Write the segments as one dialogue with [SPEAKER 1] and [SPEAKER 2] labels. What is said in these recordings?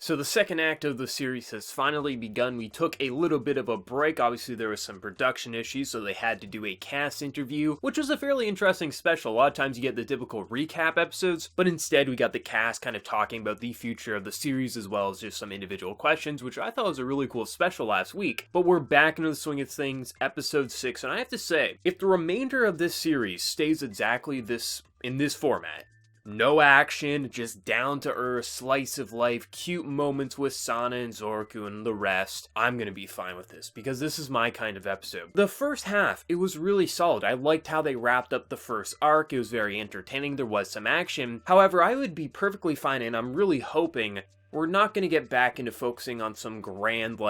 [SPEAKER 1] So the second act of the series has finally begun. We took a little bit of a break. Obviously there was some production issues, so they had to do a cast interview, which was a fairly interesting special. A lot of times you get the typical recap episodes, but instead we got the cast kind of talking about the future of the series as well as just some individual questions, which I thought was a really cool special last week. But we're back into the swing of things, episode 6, and I have to say, if the remainder of this series stays exactly in this format, no action, just down-to-earth, slice-of-life, cute moments with Sana and Zouroku and the rest, I'm gonna be fine with this, because this is my kind of episode. The first half, it was really solid. I liked how they wrapped up the first arc. It was very entertaining. There was some action. However, I would be perfectly fine, and I'm really hoping we're not gonna get back into focusing on some grand,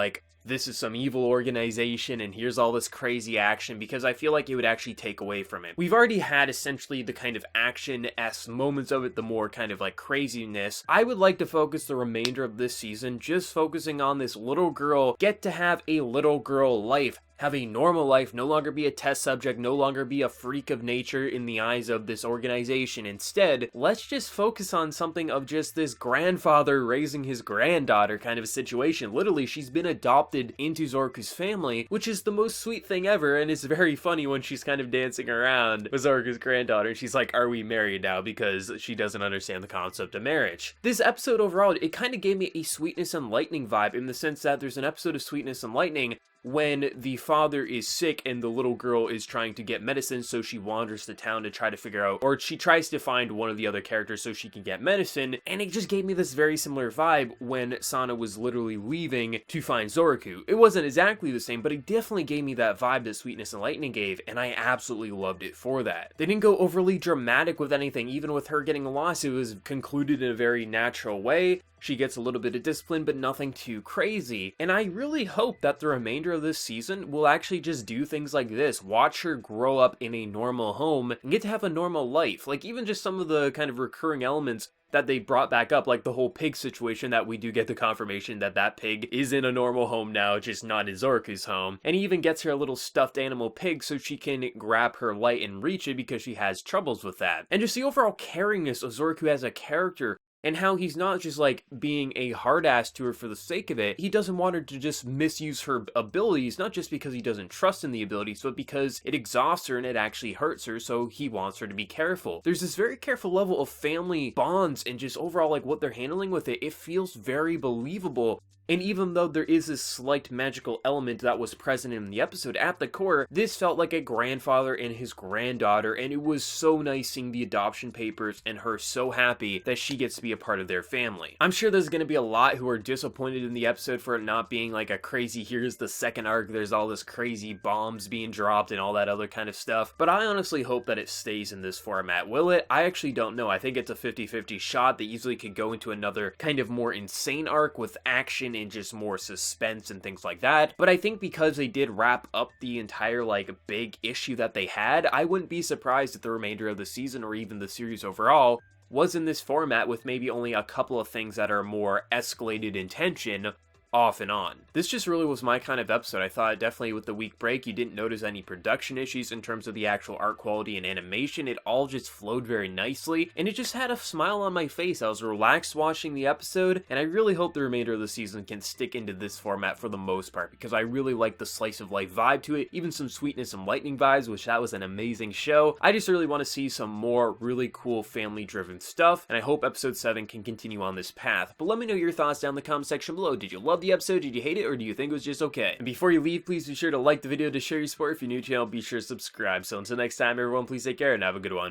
[SPEAKER 1] this is some evil organization and here's all this crazy action, because I feel like it would actually take away from it. We've already had essentially the kind of action-esque moments of it, the more kind of craziness. I would like to focus the remainder of this season just focusing on this little girl get to have a little girl life. Have a normal life, no longer be a test subject, no longer be a freak of nature in the eyes of this organization. Instead, let's just focus on something of just this grandfather raising his granddaughter kind of a situation. Literally, she's been adopted into Zouroku's family, which is the most sweet thing ever, and it's very funny when she's kind of dancing around with Zouroku's granddaughter. She's like, are we married now? Because she doesn't understand the concept of marriage. This episode overall, it kind of gave me a Sweetness and Lightning vibe in the sense that there's an episode of Sweetness and Lightning when the father is sick and the little girl is trying to get medicine, so she wanders to town to try to figure out, or she tries to find one of the other characters so she can get medicine, and it just gave me this very similar vibe when Sana was literally leaving to find Zouroku. It wasn't exactly the same, but it definitely gave me that vibe that Sweetness and Lightning gave, and I absolutely loved it for that. They didn't go overly dramatic with anything. Even with her getting lost, it was concluded in a very natural way. She gets a little bit of discipline, but nothing too crazy. And I really hope that the remainder of this season will actually just do things like this. Watch her grow up in a normal home and get to have a normal life. Even just some of the kind of recurring elements that they brought back up, like the whole pig situation, that we do get the confirmation that that pig is in a normal home now, just not in Zouroku's home. And he even gets her a little stuffed animal pig so she can grab her light and reach it because she has troubles with that. And just the overall caringness of Zouroku as a character, and how he's not just being a hard ass to her for the sake of it. He doesn't want her to just misuse her abilities, not just because he doesn't trust in the abilities, but because it exhausts her and it actually hurts her, so he wants her to be careful. There's this very careful level of family bonds and just overall what they're handling with it. It feels very believable. And even though there is this slight magical element that was present in the episode, at the core, this felt like a grandfather and his granddaughter, and it was so nice seeing the adoption papers and her so happy that she gets to be a part of their family. I'm sure there's going to be a lot who are disappointed in the episode for it not being a crazy, here's the second arc, there's all this crazy bombs being dropped and all that other kind of stuff, but I honestly hope that it stays in this format. Will it? I actually don't know. I think it's a 50-50 shot. They easily could go into another kind of more insane arc with action and just more suspense and things like that. But I think because they did wrap up the entire big issue that they had, I wouldn't be surprised if the remainder of the season or even the series overall was in this format with maybe only a couple of things that are more escalated in tension off and on. This just really was my kind of episode. I thought definitely with the week break, you didn't notice any production issues in terms of the actual art quality and animation. It all just flowed very nicely, and it just had a smile on my face. I was relaxed watching the episode, and I really hope the remainder of the season can stick into this format for the most part, because I really like the slice of life vibe to it, even some Sweetness and Lightning vibes, which that was an amazing show. I just really want to see some more really cool family-driven stuff, and I hope episode 7 can continue on this path. But let me know your thoughts down in the comment section below. Did you love the episode? Did you hate it? Or do you think it was just okay? And before you leave, please be sure to like the video to show your support. If you're new to the channel, be sure to subscribe. So until next time, everyone, please take care and have a good one.